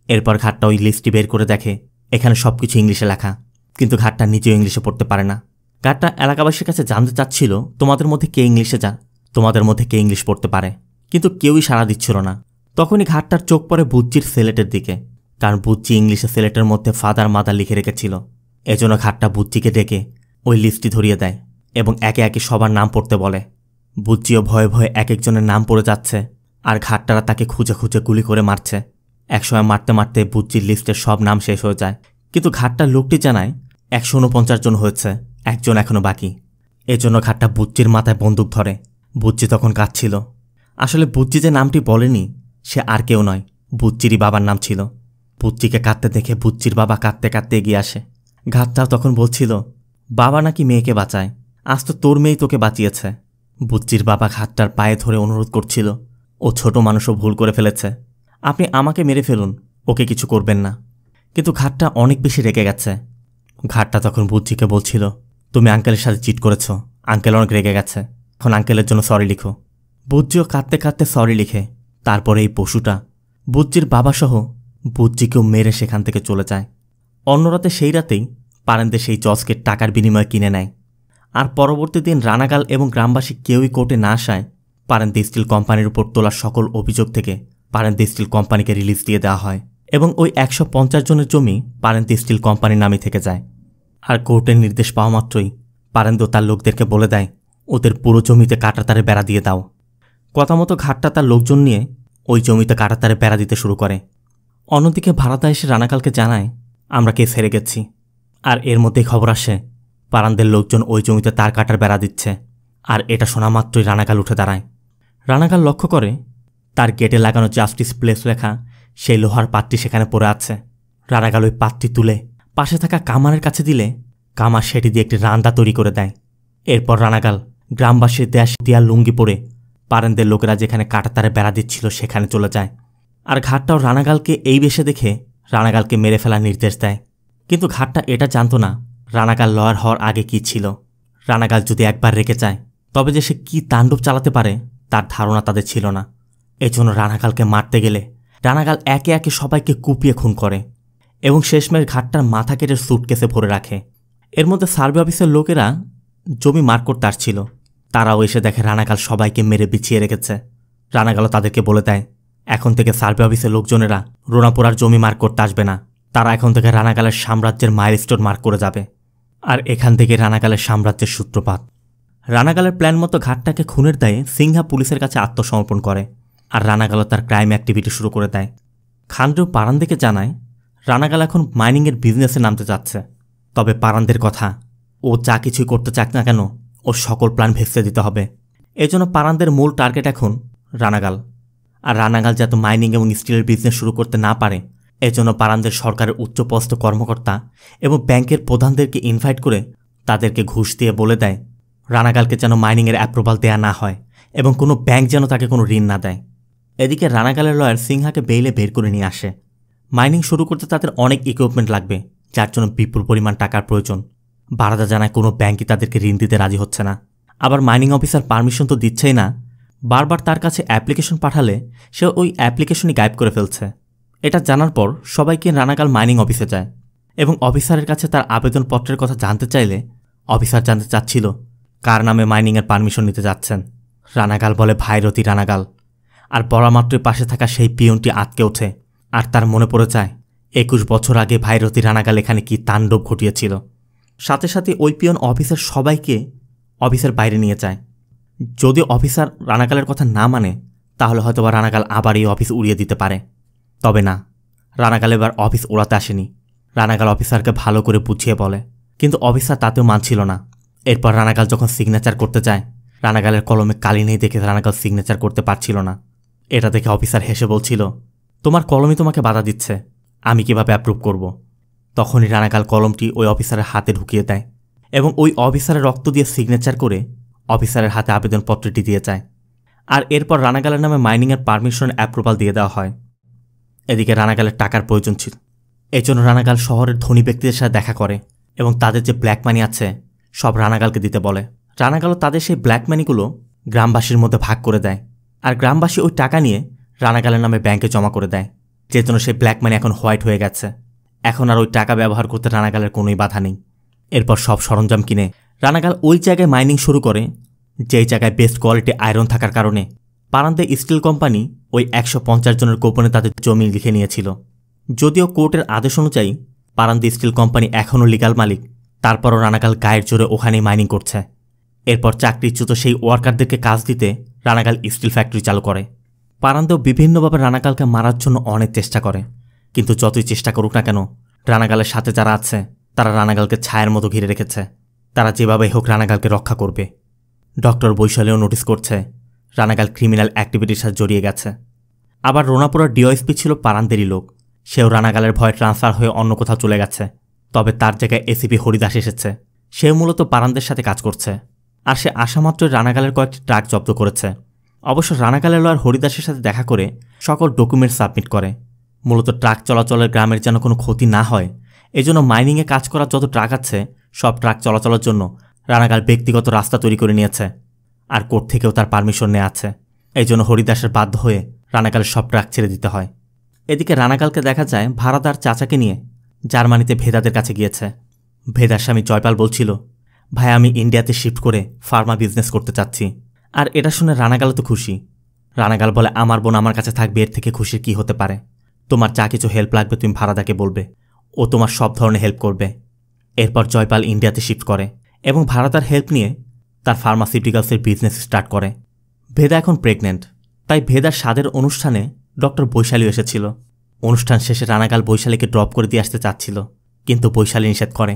এরপর ঘাটটা ওই লিস্টটি বের করে দেখে এখানে সবকিছু ইংলিশে লেখা, কিন্তু ঘাটটা নিজেও ইংলিশে পড়তে পারে না। ঘাটটা এলাকাবাসীর কাছে জানতে চাচ্ছিল তোমাদের মধ্যে কে ইংলিশ পড়তে পারে, কিন্তু কেউই সাড়া দিচ্ছিল না। তখনই ঘাটটার চোখ পড়ে বুজ্জির সেলেটের দিকে, কারণ বুজ্জি ইংলিশে সেলেটের মধ্যে ফাদার মাদার লিখে রেখেছিল। এজন্য ঘাটটা বুজ্জিকে ডেকে ওই লিস্টটি ধরিয়ে দেয় এবং একে একে সবার নাম পড়তে বলে। বুজ্জিও ভয়ে ভয়ে এক একজনের নাম পড়ে যাচ্ছে আর ঘাটটারা তাকে খুঁজে খুঁজে গুলি করে মারছে। একসময় মারতে মারতে বুজ্জির লিস্টের সব নাম শেষ হয়ে যায়, কিন্তু ঘাটটার লোকটি জানায় 149 জন হয়েছে, একজন এখনো বাকি। এজন্য ঘাটটা বুজ্জির মাথায় বন্দুক ধরে। বুজ্জি তখন কাঁদছিল। আসলে বুজ্জি যে নামটি বলেনি সে আর কেউ নয়, বুজ্জিরই বাবার নাম ছিল। বুজ্জিকে কাঁদতে দেখে বুজ্জির বাবা কাঁদতে কাঁদতে এগিয়ে আসে। ঘাটটাও তখন বলছিল, বাবা নাকি মেয়েকে বাঁচায়, আজ তো তোর মেয়েই তোকে বাঁচিয়েছে। বুজ্জির বাবা ঘাটটার পায়ে ধরে অনুরোধ করছিল, ও ছোট মানুষও ভুল করে ফেলেছে, আপনি আমাকে মেরে ফেলুন, ওকে কিছু করবেন না। কিন্তু ঘাটটা অনেক বেশি রেগে গেছে। ঘাটটা তখন বুজ্জিকে বলছিল, তুমি আঙ্কেলের সাথে চিট করেছ, আঙ্কেল অনেক রেগে গেছে, এখন আঙ্কেলের জন্য সরি লিখো। বুজ্জিও কাঁদতে কাঁদতে সরি লিখে। তারপরে এই পশুটা বুজ্জির বাবাসহ বুজ্জিকেও মেরে সেখান থেকে চলে যায়। অন্য রাতে সেই রাতেই পারেন্দে সেই জজকে টাকার বিনিময়ে কিনে নেয়। আর পরবর্তী দিন রানাগাল এবং গ্রামবাসী কেউই কোর্টে না আসায় পারেন্দে স্টিল কোম্পানির উপর তোলা সকল অভিযোগ থেকে পারেন্দে স্টিল কোম্পানিকে রিলিজ দিয়ে দেওয়া হয় এবং ওই 150 জনের জমি পারেন্দে স্টিল কোম্পানির নামে থেকে যায়। আর কোর্টের নির্দেশ পাওয়া মাত্রই পারেন্দে তার লোকদেরকে বলে দেয় ওদের পুরো জমিতে কাঁটাতারে বেড়া দিয়ে দাও। কথা মতো ঘাটটা তার লোকজন নিয়ে ওই জমিতে কাঁটাতারে বেড়া দিতে শুরু করে। অন্যদিকে ভাড়াতা এসে রানাগালকে জানায়, আমরা কেস হেরে গেছি। আর এর মধ্যেই খবর আসে পারান্দের লোকজন ওই জমিতে তার কাটার বেড়া দিচ্ছে। আর এটা শোনা মাত্রই রানাগাল উঠে দাঁড়ায়। রানাগাল লক্ষ্য করে তার গেটে লাগানো জাস্টিস প্লেস লেখা সেই লোহার পাতটি সেখানে পড়ে আছে। রানাগাল ওই পাতটি তুলে পাশে থাকা কামারের কাছে দিলে কামার সেটি দিয়ে একটি রান্দা তৈরি করে দেয়। এরপর রানাগাল গ্রামবাসীর দেশ দিয়া লুঙ্গি পরে পারেন্দের লোকেরা যেখানে কাঁটাতারে বেড়া দিচ্ছিল সেখানে চলে যায়। আর ঘাটটাও রানাগালকে এই বেশে দেখে রানাগালকে মেরে ফেলার নির্দেশ দেয়। কিন্তু ঘাটটা এটা জানত না রানাগাল লয়ার হওয়ার আগে কি ছিল। রানাগাল যদি একবার রেখে যায় তবে যে সে কী তাণ্ডব চালাতে পারে তার ধারণা তাদের ছিল না। এজন্য রানাগালকে মারতে গেলে রানাগাল একে একে সবাইকে কুপিয়ে খুন করে এবং শেষমেশ ঘাটটার মাথা কেটে স্যুটকেসে ভরে রাখে। এর মধ্যে সার্ভে অফিসের লোকেরা জমি মার্ক করতে আসছিল। তারাও এসে দেখে রানাগাল সবাইকে মেরে বিছিয়ে রেখেছে। রানাগালও তাদেরকে বলে দেয়, এখন থেকে সার্ভে অফিসের লোকজনেরা রোনাপুরার জমি মার্ক করতে আসবে না। তারা এখন থেকে রানাগালের সাম্রাজ্যের মাইলস্টোন মার্ক করে যাবে। আর এখান থেকে রানাগালের সাম্রাজ্যের সূত্রপাত। রানাগালের প্ল্যান মতো ঘাটটাকে খুনের দায়ে সিংহা পুলিশের কাছে আত্মসমর্পণ করে, আর রানাগালও তার ক্রাইম অ্যাক্টিভিটি শুরু করে দেয়। খান্ডেও পারানদেকে জানায় রানাগাল এখন মাইনিংয়ের বিজনেসে নামতে যাচ্ছে। তবে পারানদের কথা, ও যা কিছুই করতে চাক না কেন ওর সকল প্ল্যান ভেস্তে দিতে হবে। এজন্য পারানদের মূল টার্গেট এখন রানাগাল। আর রানাগাল যাতে মাইনিং এবং স্টিলের বিজনেস শুরু করতে না পারে, এজন্য পারানদের সরকারের উচ্চপদস্থ কর্মকর্তা এবং ব্যাংকের প্রধানদেরকে ইনভাইট করে তাদেরকে ঘুষ দিয়ে বলে দেয় রানাগালকে যেন মাইনিংয়ের অ্যাপ্রুভাল দেয়া না হয় এবং কোনো ব্যাংক যেন তাকে কোনো ঋণ না দেয়। এদিকে রানাগালের লয়ার সিংহাকে বেইলে বের করে নিয়ে আসে। মাইনিং শুরু করতে তাদের অনেক ইকুইপমেন্ট লাগবে, যার জন্য বিপুল পরিমাণ টাকার প্রয়োজন। বারাদা জানায় কোনো ব্যাংকই তাদেরকে ঋণ দিতে রাজি হচ্ছে না। আবার মাইনিং অফিসার পারমিশন তো দিচ্ছেই না, বারবার তার কাছে অ্যাপ্লিকেশন পাঠালে সে ওই অ্যাপ্লিকেশনই গায়েব করে ফেলছে। এটা জানার পর সবাইকে রানাগাল মাইনিং অফিসে যায় এবং অফিসারের কাছে তার আবেদনপত্রের কথা জানতে চাইলে অফিসার জানতে চাচ্ছিল কার নামে মাইনিংয়ের পারমিশন নিতে যাচ্ছেন। রানাগাল বলে ভাইরতি রানাগাল। আর বলামাত্রই পাশে থাকা সেই পিয়নটি আটকে ওঠে, আর তার মনে পড়ে যায় 21 বছর আগে ভাইরতি রানাগাল এখানে কি তাণ্ডব ঘটিয়েছিল। সাথে সাথে ওই পিয়ন অফিসার সবাইকে অফিসের বাইরে নিয়ে যায়। যদি অফিসার রানাগালের কথা না মানে তাহলে হয়তোবা রানাগাল আবার এই অফিস উড়িয়ে দিতে পারে। তবে না, রানাগাল এবার অফিস ওড়াতে আসেনি। রানাগাল অফিসারকে ভালো করে বুঝিয়ে বলে, কিন্তু অফিসার তাতেও মানছিল না। এরপর রানাগাল যখন সিগনেচার করতে যায়, রানাগালের কলমে কালি নেই দেখে রানাগাল সিগনেচার করতে পারছিল না। এটা দেখে অফিসার হেসে বলছিল, তোমার কলমই তোমাকে বাধা দিচ্ছে, আমি কিভাবে অ্যাপ্রুভ করব। তখনই রানাগাল কলমটি ওই অফিসারের হাতে ঢুকিয়ে দেয় এবং ওই অফিসারের রক্ত দিয়ে সিগনেচার করে অফিসারের হাতে আবেদনপত্রটি দিয়ে যায়। আর এরপর রানাগালের নামে মাইনিংয়ের পারমিশন অ্যাপ্রুভাল দিয়ে দেওয়া হয়। এদিকে রানাগালের টাকার প্রয়োজন ছিল, এজন্য রানাগাল শহরের ধনী ব্যক্তিদের সাথে দেখা করে এবং তাদের যে ব্ল্যাক মানি আছে সব রানাগালকে দিতে বলে। রানাগালও তাদের সেই ব্ল্যাক মানিগুলো গ্রামবাসীর মধ্যে ভাগ করে দেয়, আর গ্রামবাসী ওই টাকা নিয়ে রানাগালের নামে ব্যাংকে জমা করে দেয়, যে জন্য সেই ব্ল্যাক মানি এখন হোয়াইট হয়ে গেছে। এখন আর ওই টাকা ব্যবহার করতে রানাগালের কোনোই বাধা নেই। এরপর সব সরঞ্জাম কিনে রানাগাল ওই জায়গায় মাইনিং শুরু করে, যেই জায়গায় বেস্ট কোয়ালিটি আয়রন থাকার কারণে পারান্দে স্টিল কোম্পানি ওই 150 জনের গোপনে তাদের জমি লিখে নিয়েছিল। যদিও কোর্টের আদেশ অনুযায়ী পারান্দে স্টিল কোম্পানি এখনও লিগাল মালিক, তারপরও রানাগাল গায়ের জোরে ওখানেই মাইনিং করছে। এরপর চাকরিচ্যুত সেই ওয়ার্কারদেরকে কাজ দিতে রানাগাল স্টিল ফ্যাক্টরি চালু করে। পারান্দেও বিভিন্নভাবে রানাগালকে মারার জন্য অনেক চেষ্টা করে, কিন্তু যতই চেষ্টা করুক না কেন রানাগালের সাথে যারা আছে তারা রানাগালকে ছায়ের মতো ঘিরে রেখেছে। তারা যেভাবেই হোক রানাগালকে রক্ষা করবে। ডক্টর বৈশালীও নোটিস করছে রানাগাল ক্রিমিনাল অ্যাক্টিভিটির সাথে জড়িয়ে গেছে। আবার রোনাপুরার ডিওএসপি ছিল পারান্দেরই লোক, সেও রানাগালের ভয়ে ট্রান্সফার হয়ে অন্য কোথাও চলে গেছে। তবে তার জায়গায় এসিপি হরিদাস এসেছে, সেও মূলত পারান্দের সাথে কাজ করছে। আর সে আসামাত্রই রানাগালের কয়েকটি ট্রাক জব্দ করেছে। অবশ্য রানাগালের লয়ার হরিদাসের সাথে দেখা করে সকল ডকুমেন্ট সাবমিট করে। মূলত ট্রাক চলাচলের গ্রামের যেন কোনো ক্ষতি না হয়, এজন্য মাইনিংয়ে কাজ করার যত ট্রাক আছে সব ট্রাক চলাচলের জন্য রানাগাল ব্যক্তিগত রাস্তা তৈরি করে নিয়েছে, আর কোর্ট থেকেও তার পারমিশন নেওয়া আছে। এই জন্য হরিদাসের বাধ্য হয়ে রানাগালের সব ট্রাক ছেড়ে দিতে হয়। এদিকে রানাগালকে দেখা যায় ভাড়াদার চাচাকে নিয়ে জার্মানিতে ভেদাদের কাছে গিয়েছে। ভেদার স্বামী জয়পাল বলছিল, ভাই আমি ইন্ডিয়াতে শিফট করে ফার্মা বিজনেস করতে চাচ্ছি। আর এটা শুনে রানাগাল তো খুশি। রানাগাল বলে, আমার বোন আমার কাছে থাকবে, এর থেকে খুশির কি হতে পারে। তোমার যা কিছু হেল্প লাগবে তুমি ভাড়াদাকে বলবে, ও তোমার সব ধরনের হেল্প করবে। এরপর জয়পাল ইন্ডিয়াতে শিফট করে এবং ভাড়াদার হেল্প নিয়ে তার ফার্মাসিউটিক্যালসের বিজনেস স্টার্ট করে। ভেদা এখন প্রেগনেন্ট, তাই ভেদার স্বাদের অনুষ্ঠানে ডক্টর বৈশালীও এসেছিল। অনুষ্ঠান শেষে রানাগাল বৈশালীকে ড্রপ করে দিয়ে আসতে চাচ্ছিল, কিন্তু বৈশালী নিষেধ করে।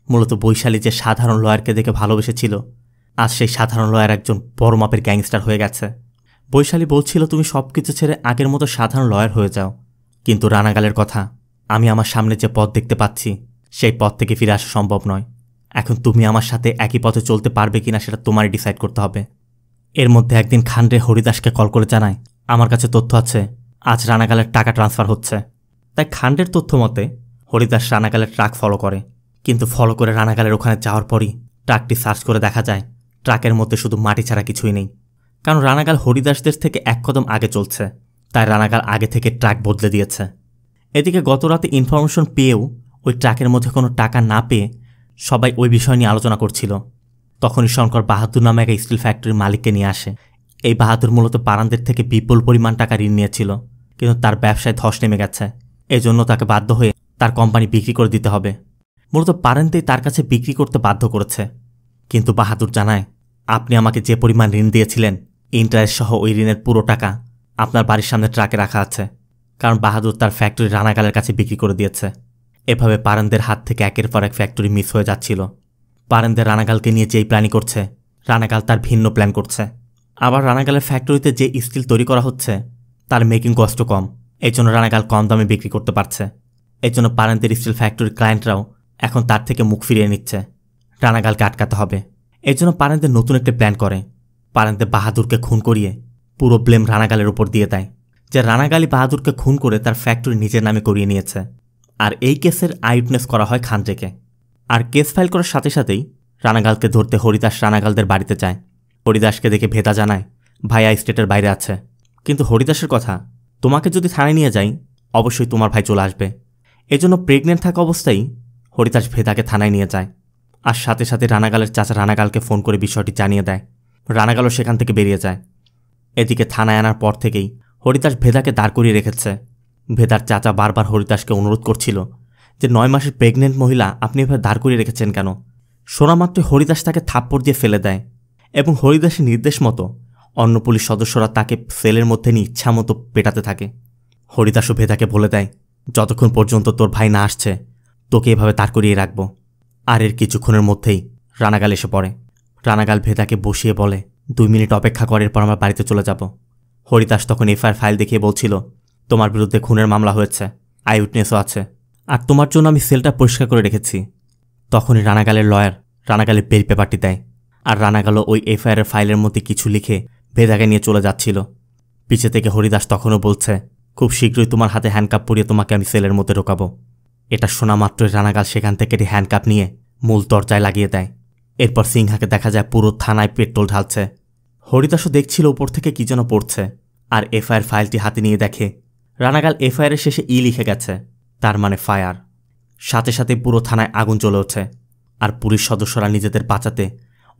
মূলত বৈশালী যে সাধারণ লয়ারকে দেখে ভালোবেসেছিল, আজ সেই সাধারণ লয়ার একজন বড় মাপের গ্যাংস্টার হয়ে গেছে। বৈশালী বলছিল, তুমি সব কিছু ছেড়ে আগের মতো সাধারণ লয়ার হয়ে যাও। কিন্তু রানাগালের কথা, আমি আমার সামনে যে পথ দেখতে পাচ্ছি সেই পথ থেকে ফিরে আসা সম্ভব নয়। এখন তুমি আমার সাথে একই পথে চলতে পারবে কিনা সেটা তোমারই ডিসাইড করতে হবে। এর মধ্যে একদিন খান্ডে হরিদাসকে কল করে জানায়, আমার কাছে তথ্য আছে, আজ রানাগালের টাকা ট্রান্সফার হচ্ছে। তাই খান্ডের তথ্য মতে হরিদাস রানাগালের ট্রাক ফলো করে, কিন্তু ফলো করে রানাগালের ওখানে যাওয়ার পরই ট্রাকটি সার্চ করে দেখা যায় ট্রাকের মধ্যে শুধু মাটি ছাড়া কিছুই নেই। কারণ রানাগাল হরিদাসদের থেকে এক কদম আগে চলছে, তাই রানাগাল আগে থেকে ট্রাক বদলে দিয়েছে। এদিকে গতরাতে ইনফরমেশন পেয়েও ওই ট্রাকের মধ্যে কোনো টাকা না পেয়ে সবাই ওই বিষয় নিয়ে আলোচনা করছিল। তখনই শঙ্কর বাহাদুর নামে এক স্টিল ফ্যাক্টরির মালিককে নিয়ে আসে। এই বাহাদুর মূলত পারানদের থেকে বিপুল পরিমাণ টাকা ঋণ নিয়েছিল, কিন্তু তার ব্যবসায় ধস নেমে গেছে। এজন্য তাকে বাধ্য হয়ে তার কোম্পানি বিক্রি করে দিতে হবে। মূলত পারানতেই তার কাছে বিক্রি করতে বাধ্য করেছে। কিন্তু বাহাদুর জানায়, আপনি আমাকে যে পরিমাণ ঋণ দিয়েছিলেন, ইন্টারেস্ট সহ ওই ঋণের পুরো টাকা আপনার বাড়ির সামনে ট্রাকে রাখা আছে, কারণ বাহাদুর তার ফ্যাক্টরি রানাগালের কাছে বিক্রি করে দিয়েছে। এভাবে পারানদের হাত থেকে একের পর এক ফ্যাক্টরি মিস হয়ে যাচ্ছিল। পারানদের রানাগালকে নিয়ে যেই প্ল্যানই করছে, রানাগাল তার ভিন্ন প্ল্যান করছে। আবার রানাগালের ফ্যাক্টরিতে যে স্টিল তৈরি করা হচ্ছে তার মেকিং কষ্ট কম, এই জন্য রানাগাল কম দামে বিক্রি করতে পারছে। এই জন্য পারানদের স্টিল ফ্যাক্টরির ক্লায়েন্টরাও এখন তার থেকে মুখ ফিরিয়ে নিচ্ছে। রানাগালকে আটকাতে হবে। এই জন্য পারানদের নতুন একটা প্ল্যান করে। পারানদের বাহাদুরকে খুন করিয়ে পুরো ব্লেম রানাগালের উপর দিয়ে দেয়, যে রানাগালই বাহাদুরকে খুন করে তার ফ্যাক্টরি নিজের নামে করিয়ে নিয়েছে। আর এই কেসের আইউটনেস করা হয় খানজেকে। আর কেস ফাইল করার সাথে সাথেই রানাগালকে ধরতে হরিদাস রানাগালদের বাড়িতে যায়। হরিদাসকে দেখে ভেদা জানায়, ভাইয়া স্টেটের বাইরে আছে। কিন্তু হরিদাসের কথা, তোমাকে যদি থানায় নিয়ে যাই অবশ্যই তোমার ভাই চলে আসবে। এজন্য প্রেগনেন্ট থাকা অবস্থায় হরিদাস ভেদাকে থানায় নিয়ে যায়। আর সাথে সাথে রানাগালের চাচা রানাগালকে ফোন করে বিষয়টি জানিয়ে দেয়। রানাগালও সেখান থেকে বেরিয়ে যায়। এদিকে থানায় আনার পর থেকেই হরিদাস ভেদাকে দাঁড় করিয়ে রেখেছে। ভেদার চাচা বারবার হরিদাসকে অনুরোধ করছিল যে 9 মাসের প্রেগনেন্ট মহিলা আপনি এভাবে দাঁড় করিয়ে রেখেছেন কেন। শোনা মাত্রই হরিদাস তাকে থাপ্পড় দিয়ে ফেলে দেয় এবং হরিদাসের নির্দেশ মতো অন্য পুলিশ সদস্যরা তাকে সেলের মধ্যে নিয়ে ইচ্ছা মতো পেটাতে থাকে। হরিদাসও ভেদাকে বলে দেয়, যতক্ষণ পর্যন্ত তোর ভাই না আসছে তোকে এভাবে দাঁড় করিয়ে রাখবো। আর এর কিছুক্ষণের মধ্যেই রানাগাল এসে পড়ে। রানাগাল ভেদাকে বসিয়ে বলে, 2 মিনিট অপেক্ষা করার পর আমার বাড়িতে চলে যাব। হরিদাস তখন এফআইআর ফাইল দেখিয়ে বলছিল, তোমার বিরুদ্ধে খুনের মামলা হয়েছে, আই উইটনেসও আছে, আর তোমার জন্য আমি সেলটা পরিষ্কার করে রেখেছি। তখনই রানাগালের লয়ার রানাগালের বেল পেপারটি দেয়। আর রানাগালও ওই এফআইআরের ফাইলের মধ্যে কিছু লিখে ভেদাকে নিয়ে চলে যাচ্ছিল। পিছে থেকে হরিদাস তখনও বলছে, খুব শীঘ্রই তোমার হাতে হ্যান্ডকাপ পরিয়ে তোমাকে আমি সেলের মধ্যে ঢোকাবো। এটা শোনা মাত্রই রানাগাল সেখান থেকে হ্যান্ডকাপ নিয়ে মূল দরজায় লাগিয়ে দেয়। এরপর সিংহাকে দেখা যায় পুরো থানায় পেট্রোল ঢালছে। হরিদাসও দেখছিল উপর থেকে কি যেন পড়ছে, আর এফআইআর ফাইলটি হাতে নিয়ে দেখে রানাগাল এফআইআরের শেষে লিখে গেছে, তার মানে ফায়ার। সাথে সাথে পুরো থানায় আগুন জ্বলে ওঠে। আর পুলিশ সদস্যরা নিজেদের বাঁচাতে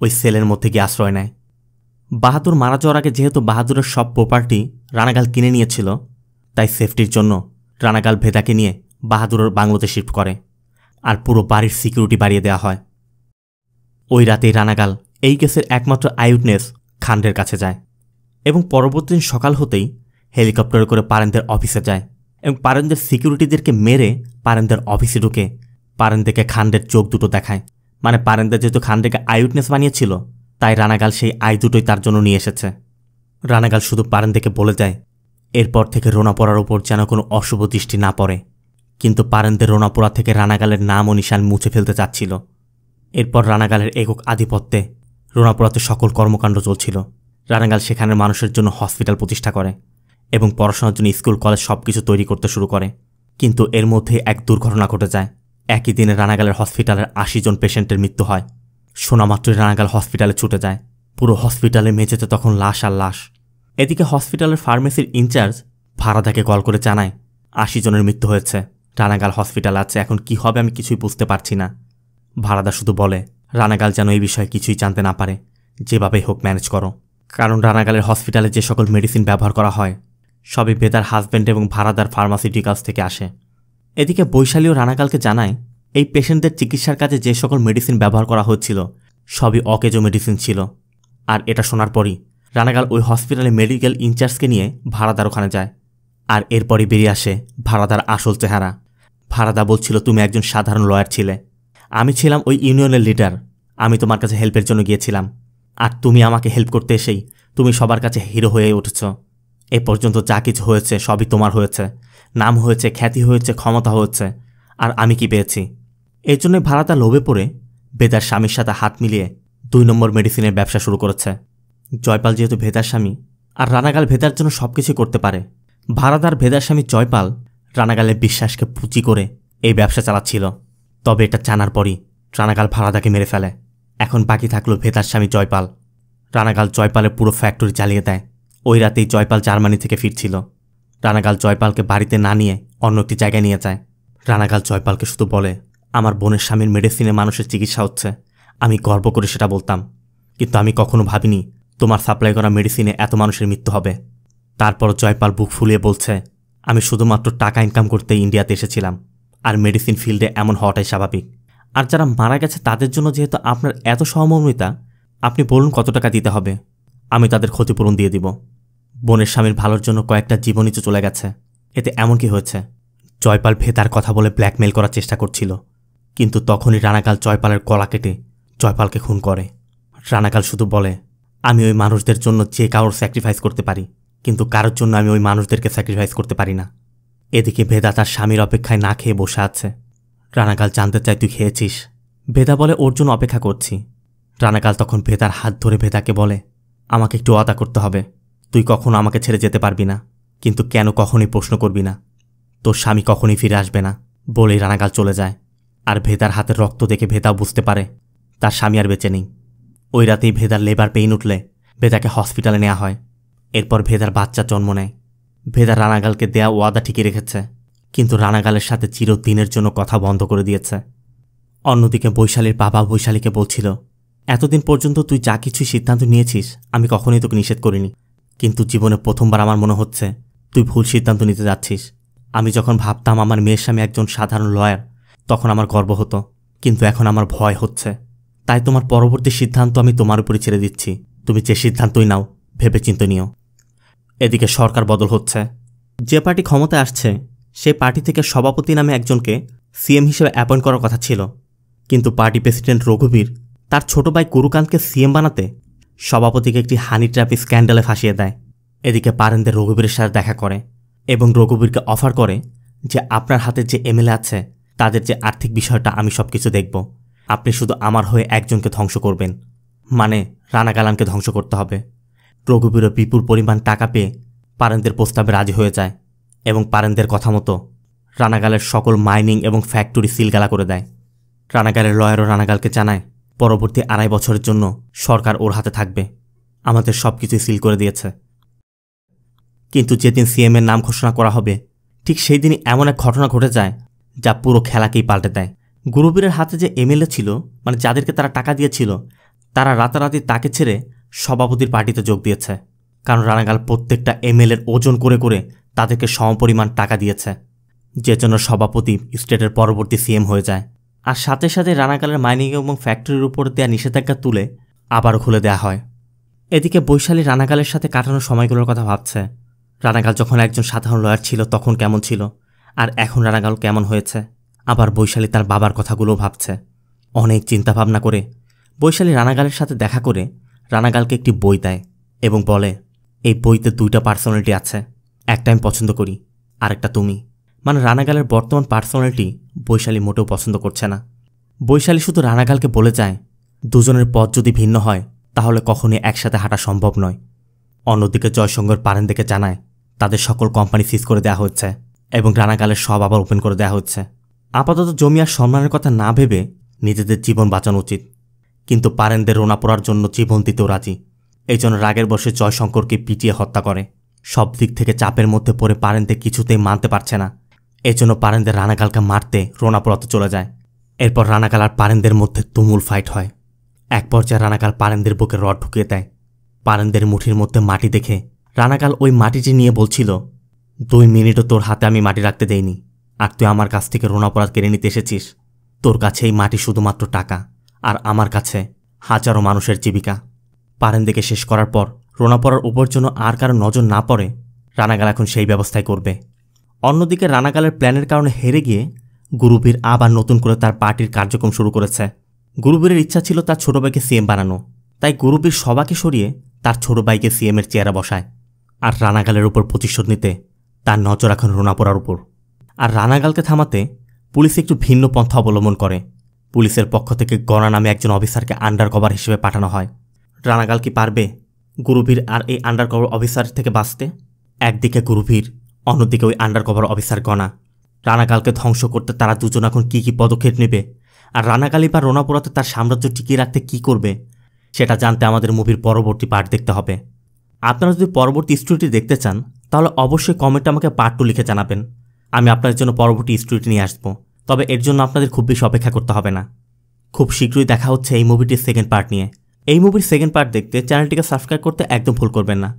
ওই সেলের মধ্যে গিয়ে আশ্রয় নেয়। বাহাদুর মারা যাওয়ার আগে যেহেতু বাহাদুরের সব প্রপার্টি রানাগাল কিনে নিয়েছিল, তাই সেফটির জন্য রানাগাল ভেদাকে নিয়ে বাহাদুরের বাংলোতে শিফট করে। আর পুরো বাড়ির সিকিউরিটি বাড়িয়ে দেওয়া হয়। ওই রাতেই রানাগাল এই কেসের একমাত্র আইউটনেস খান্ডের কাছে যায় এবং পরবর্তী দিন সকাল হতেই হেলিকপ্টারে করে পারেনদের অফিসে যায় এবং পারেনদের সিকিউরিটিদেরকে মেরে পারেনদের অফিসে ঢুকে পারেনদেরকে খান্ডের চোখ দুটো দেখায়। মানে পারেনদের যেহেতু খান্ডেকে আইউটনেস বানিয়েছিল, তাই রানাগাল সেই আই দুটোই তার জন্য নিয়ে এসেছে। রানাগাল শুধু পারেনদেরকে বলে দেয়, এরপর থেকে রোনাপোড়ার ওপর যেন কোনো অশুভ দৃষ্টি না পড়ে। কিন্তু পারেনদের রোনাপোড়া থেকে রানাগালের নাম ও নিশান মুছে ফেলতে চাচ্ছিল। এরপর রানাগালের একক আধিপত্যে রোনাপোড়াতে সকল কর্মকাণ্ড চলছিল। রানাগাল সেখানের মানুষের জন্য হসপিটাল প্রতিষ্ঠা করে এবং পড়াশোনার জন্য স্কুল কলেজ সবকিছু তৈরি করতে শুরু করে। কিন্তু এর মধ্যে এক দুর্ঘটনা ঘটে যায়। একই দিনে রানাগালের হসপিটালের 80 জন পেশেন্টের মৃত্যু হয়। শোনা মাত্রই রানাগাল হসপিটালে ছুটে যায়। পুরো হসপিটালে মেঝেতে তখন লাশ আর লাশ। এদিকে হসপিটালের ফার্মেসির ইনচার্জ ভাড়াদাকে কল করে জানায় 80 জনের মৃত্যু হয়েছে, রানাগাল হসপিটালে আছে, এখন কি হবে আমি কিছুই বুঝতে পারছি না। ভাড়াদা শুধু বলে, রানাগাল যেন এই বিষয়ে কিছুই জানতে না পারে, যেভাবেই হোক ম্যানেজ করো। কারণ রানাগালের হসপিটালে যে সকল মেডিসিন ব্যবহার করা হয় সবই বেদার হাজব্যান্ড এবং ভাড়াদার ফার্মাসিউটিক্যালস থেকে আসে। এদিকে বৈশালীও রানাগালকে জানায় এই পেশেন্টদের চিকিৎসার কাজে যে সকল মেডিসিন ব্যবহার করা হচ্ছিল সবই অকেজো মেডিসিন ছিল। আর এটা শোনার পরই রানাগাল ওই হসপিটালে মেডিকেল ইনচার্জকে নিয়ে ভাড়াদার ওখানে যায়। আর এরপরই বেরিয়ে আসে ভাড়াদার আসল চেহারা। ভাড়াদা বলছিল, তুমি একজন সাধারণ লয়ার ছিলে, আমি ছিলাম ওই ইউনিয়নের লিডার, আমি তোমার কাছে হেল্পের জন্য গিয়েছিলাম, আর তুমি আমাকে হেল্প করতে এসেই তুমি সবার কাছে হিরো হয়ে উঠেছ। এ পর্যন্ত যা কিছু হয়েছে সবই তোমার হয়েছে, নাম হয়েছে, খ্যাতি হয়েছে, ক্ষমতা হয়েছে, আর আমি কি পেয়েছি? এর জন্যই ভাড়াদা লোভে পড়ে বেদার স্বামীর সাথে হাত মিলিয়ে 2 নম্বর মেডিসিনের ব্যবসা শুরু করেছে। জয়পাল যেহেতু ভেদার স্বামী আর রানাগাল ভেদার জন্য সবকিছু করতে পারে, ভাড়াদার ভেদার স্বামী জয়পাল রানাগালের বিশ্বাসকে পুঁজি করে এই ব্যবসা চালাচ্ছিল। তবে এটা জানার পরই রানাগাল ভাড়াদাকে মেরে ফেলে। এখন বাকি থাকলো ভেদার স্বামী জয়পাল। রানাগাল জয়পালের পুরো ফ্যাক্টরি জ্বালিয়ে দেয়। ওই রাতেই জয়পাল জার্মানি থেকে ফিরছিল। রানাগাল জয়পালকে বাড়িতে না নিয়ে অন্য একটি জায়গায় নিয়ে যায়। রানাগাল জয়পালকে শুধু বলে, আমার বোনের স্বামীর মেডিসিনে মানুষের চিকিৎসা হচ্ছে, আমি গর্ব করে সেটা বলতাম, কিন্তু আমি কখনো ভাবিনি তোমার সাপ্লাই করা মেডিসিনে এত মানুষের মৃত্যু হবে। তারপর জয়পাল বুক ফুলিয়ে বলছে, আমি শুধুমাত্র টাকা ইনকাম করতে ইন্ডিয়াতে এসেছিলাম, আর মেডিসিন ফিল্ডে এমন হওয়াটাই স্বাভাবিক। আর যারা মারা গেছে তাদের জন্য যেহেতু আপনার এত সহমর্মিতা, আপনি বলুন কত টাকা দিতে হবে, আমি তাদের ক্ষতিপূরণ দিয়ে দিব। বোনের স্বামীর ভালোর জন্য কয়েকটা জীবনই তো চলে গেছে, এতে এমন কি হয়েছে? জয়পাল ভেদার কথা বলে ব্ল্যাকমেইল করার চেষ্টা করছিল, কিন্তু তখনই রানাগাল জয়পালের গলা কেটে জয়পালকে খুন করে। রানাগাল শুধু বলে, আমি ওই মানুষদের জন্য যে কারোর স্যাক্রিফাইস করতে পারি, কিন্তু কারোর জন্য আমি ওই মানুষদেরকে স্যাক্রিফাইস করতে পারি না। এদিকে ভেদা তার স্বামীর অপেক্ষায় না খেয়ে বসে আছে। রানাগাল জানতে চায়, তুই খেয়েছিস? ভেদা বলে, ওর জন্য অপেক্ষা করছি। রানাগাল তখন ভেদার হাত ধরে ভেদাকে বলে, আমাকে একটু ওয়াদা করতে হবে, তুই কখনো আমাকে ছেড়ে যেতে পারবি না, কিন্তু কেন কখনই প্রশ্ন করবি না, তোর স্বামী কখনই ফিরে আসবে না। বলেই রানাগাল চলে যায়। আর ভেদার হাতের রক্ত দেখে ভেদাও বুঝতে পারে তার স্বামী আর বেঁচে নেই। ওই রাতেই ভেদার লেবার পেইন উঠলে ভেদাকে হসপিটালে নেওয়া হয়। এরপর ভেদার বাচ্চা জন্ম নেয়। ভেদা রানাগালকে দেয়া ওয়াদা ঠিকই রেখেছে, কিন্তু রানাগালের সাথে চিরদিনের জন্য কথা বন্ধ করে দিয়েছে। অন্যদিকে বৈশালীর বাবা বৈশালীকে বলছিল, এতদিন পর্যন্ত তুই যা কিছু সিদ্ধান্ত নিয়েছিস আমি কখনোই তোকে নিষেধ করিনি, কিন্তু জীবনে প্রথমবার আমার মনে হচ্ছে তুই ভুল সিদ্ধান্ত নিতে যাচ্ছিস। আমি যখন ভাবতাম আমার মেয়ের স্বামী একজন সাধারণ লয়ার, তখন আমার গর্ব হতো, কিন্তু এখন আমার ভয় হচ্ছে। তাই তোমার পরবর্তী সিদ্ধান্ত আমি তোমার উপরে ছেড়ে দিচ্ছি, তুমি যে সিদ্ধান্তই নাও ভেবেচিন্তে নিও। এদিকে সরকার বদল হচ্ছে। যে পার্টি ক্ষমতায় আসছে সেই পার্টি থেকে সভাপতি নামে একজনকে সিএম হিসেবে অ্যাপয়েন্ট করার কথা ছিল, কিন্তু পার্টি প্রেসিডেন্ট রঘুবীর তার ছোট ভাই গুরুকান্তকে সিএম বানাতে সভাপতিকে একটি হানি ট্র্যাপ স্ক্যান্ডালে ফাঁসিয়ে দেয়। এদিকে পারেন্দ্র রঘুবীরের সাথে দেখা করে এবং রঘুবীরকে অফার করে যে আপনার হাতে যে এমএলএ আছে তাদের যে আর্থিক বিষয়টা আমি সব কিছু দেখব, আপনি শুধু আমার হয়ে একজনকে ধ্বংস করবেন, মানে রানাগালানকে ধ্বংস করতে হবে। রঘুবীরও বিপুল পরিমাণ টাকা পেয়ে পারেন্দ্রের প্রস্তাবে রাজি হয়ে যায় এবং পারেন্দ্রের কথা মতো রানাগালের সকল মাইনিং এবং ফ্যাক্টরি সিলগালা করে দেয়। রানাগালের লয়ারও রানাগালকে জানায় পরবর্তী 2.5 বছরের জন্য সরকার ওর হাতে থাকবে, আমাদের সব কিছুই সিল করে দিয়েছে। কিন্তু যেদিন সিএমের নাম ঘোষণা করা হবে ঠিক সেই দিনই এমন এক ঘটনা ঘটে যায় যা পুরো খেলাকেই পাল্টে দেয়। গুরুবীরের হাতে যে এমএলএ ছিল, মানে যাদেরকে তারা টাকা দিয়েছিল, তারা রাতারাতি তাকে ছেড়ে সভাপতির পার্টিতে যোগ দিয়েছে, কারণ রানাগাল প্রত্যেকটা এমএলএর ওজন করে করে তাদেরকে সমপরিমাণ টাকা দিয়েছে, যে জন্য সভাপতি স্টেটের পরবর্তী সিএম হয়ে যায়। আর সাথে সাথে রানাগালের মাইনিং এবং ফ্যাক্টরির উপর দেওয়া নিষেধাজ্ঞা তুলে আবারও খুলে দেওয়া হয়। এদিকে বৈশালী রানাগালের সাথে কাটানো সময়গুলোর কথা ভাবছে। রানাগাল যখন একজন সাধারণ লয়ার ছিল তখন কেমন ছিল, আর এখন রানাগাল কেমন হয়েছে। আবার বৈশালী তার বাবার কথাগুলোও ভাবছে। অনেক চিন্তাভাবনা করে বৈশালী রানাগালের সাথে দেখা করে রানাগালকে একটি বই দেয় এবং বলে, এই বইতে 2টা পার্সোনালিটি আছে, একটা আমি পছন্দ করি, আরেকটা তুমি। মানে রানাগালের বর্তমান পার্সোনালিটি বৈশালী মোটেও পছন্দ করছে না। বৈশালী শুধু রানাগালকে বলে যায়, দুজনের পথ যদি ভিন্ন হয় তাহলে কখনই একসাথে হাঁটা সম্ভব নয়। অন্যদিকে জয়শঙ্কর পারেন্দ্রকে জানায় তাদের সকল কোম্পানি সিজ করে দেওয়া হচ্ছে এবং রানাগালের সব আবার ওপেন করে দেওয়া হচ্ছে। আপাতত জমি আর সম্মানের কথা না ভেবে নিজেদের জীবন বাঁচানো উচিত, কিন্তু পারেন্দ্রের রোনা পড়ার জন্য জীবন দিতেও রাজি। এই জন্য রাগের বসে জয়শঙ্করকে পিটিয়ে হত্যা করে। সব দিক থেকে চাপের মধ্যে পড়ে পারেন্দ্র কিছুতেই মানতে পারছে না, এজন্য পারেন্দ্র রানাগালকে মারতে রোনা পড়াতে চলে যায়। এরপর রানাগাল আর পারেন্দ্রের মধ্যে তুমুল ফাইট হয়। এক পর্যায়ে রানাগাল পারেন্দ্রের বুকে রড ঢুকিয়ে দেয়। পারেন্দ্রের মুঠির মধ্যে মাটি দেখে রানাগাল ওই মাটিটি নিয়ে বলছিল, 2 মিনিটও তোর হাতে আমি মাটি রাখতে দেইনি, আর তুই আমার কাছ থেকে রোনাপড়া কেড়ে নিতে এসেছিস। তোর কাছে এই মাটি শুধুমাত্র টাকা, আর আমার কাছে হাজারো মানুষের জীবিকা। পারেন্দ্রকে শেষ করার পর রোনাপড়ার উপর জন্য আর কারো নজর না পড়ে রানাগাল এখন সেই ব্যবস্থাই করবে। অন্যদিকে রানাগালের প্ল্যানের কারণে হেরে গিয়ে গুরুবীর আবার নতুন করে তার পার্টির কার্যক্রম শুরু করেছে। গুরুবীরের ইচ্ছা ছিল তার ছোট ভাইকে সিএম বানানো, তাই গুরুবীর সবাইকে সরিয়ে তার ছোট ভাইকে সিএমের চেয়ারে বসায়। আর রানাগালের উপর প্রতিশোধ নিতে তার নজর এখন রোনাপড়ার উপর। আর রানাগালকে থামাতে পুলিশ একটু ভিন্ন পন্থা অবলম্বন করে। পুলিশের পক্ষ থেকে গণা নামে একজন অফিসারকে আন্ডার কভার হিসেবে পাঠানো হয়। রানাগাল কি পারবে গুরুবীর আর এই আন্ডার কভার অফিসার থেকে বাঁচতে? একদিকে গুরুবীর, অন্যদিকে ওই আন্ডার কভার অফিসার গণা। রানাগালকে ধ্বংস করতে তারা দুজন এখন কী কী পদক্ষেপ নেবে, আর রানাগালি বা রোনাপড়াতে তার সাম্রাজ্য টিকিয়ে রাখতে কী করবে, সেটা জানতে আমাদের মুভির পরবর্তী পার্ট দেখতে হবে। আপনারা যদি পরবর্তী স্টোরিটি দেখতে চান তাহলে অবশ্যই কমেন্টে আমাকে পার্ট 2 লিখে জানাবেন। আমি আপনাদের জন্য পরবর্তী স্টোরিটি নিয়ে আসবো। তবে এর জন্য আপনাদের খুব বেশি অপেক্ষা করতে হবে না। খুব শীঘ্রই দেখা হচ্ছে এই মুভিটির সেকেন্ড পার্ট নিয়ে। এই মুভির সেকেন্ড পার্ট দেখতে চ্যানেলটিকে সাবস্ক্রাইব করতে একদম ভুল করবেন না।